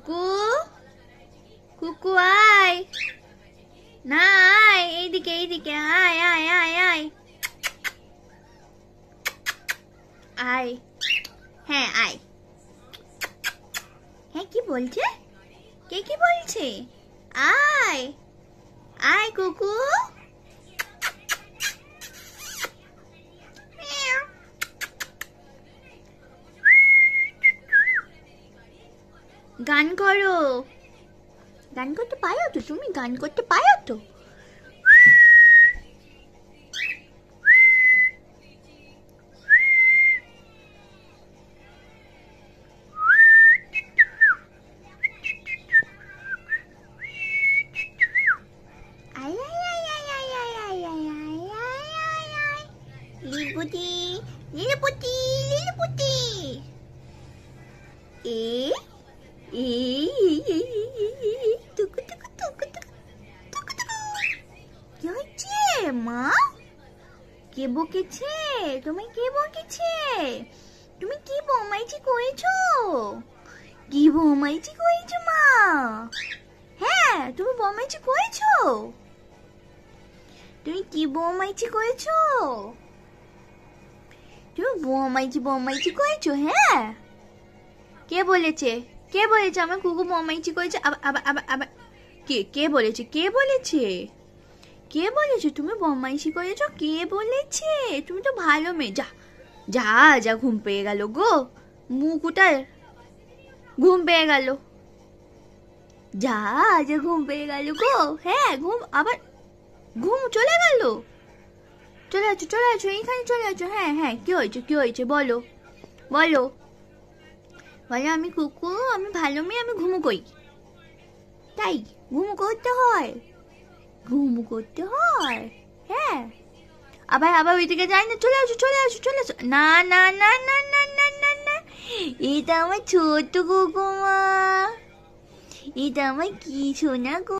কুকু কুকু আয় না, আয় এইদিকে এইদিকে, আয় আয় আয় আয় আয়, হ্যাঁ আয়। হ্যাঁ কি বলছে, কে কি বলছে? আয় আয় কুকু। গান করো, গান করতে পারো তো তুমি, গান করতে পারো তো? লিলিপুটি লিলিপুটি লিলিপুটি, এ টুকু টুকু টুকু টুকু টুকু। কি হয়েছে মা? কে বকেছে? তুমি কে বকেছে? তুমি কি বমাইছি করেছো? কি বমাইছি করেছো মা? হ্যাঁ তুমি বমাইছি করেছো? তুমি কি বমাইছি করেছো? তুমি বমাইছি করেছো? হ্যাঁ কে বলেছে? কে বলেছে আমার কুকু বমাইছি করেছে? আবার আবার আবার আবার কে বলেছে? কে বলেছে? কে বলেছে তুমি বদমাইশি করেছো? কে বলেছে? তুমি তো ভালো মেয়ে। যা যা যা, ঘুম পেয়ে গেল গো। মুখ উঠার ঘুম পেয়ে গেল। যা যা, ঘুম পেয়ে গেল গো। হ্যাঁ ঘুম, আবার ঘুম চলে গেল। চলে আছো চলে আছো, এইখানে চলে আছো। হ্যাঁ হ্যাঁ কি হয়েছে কি হয়েছে বলো বলো বলো। আমি কুকু, আমি ভালো মেয়ে, আমি ঘুমু করি। তাই ঘুমু করতে হয়, ঘুমু করতে হয়। হ্যাঁ আবার আবার ওইদিকে যাই না, চলে আসো চলে আসো চলে আসো। না না না না না না না না, এটা আমার ছোট্ট কুকুমা, এটা আমার কি সোনা গো।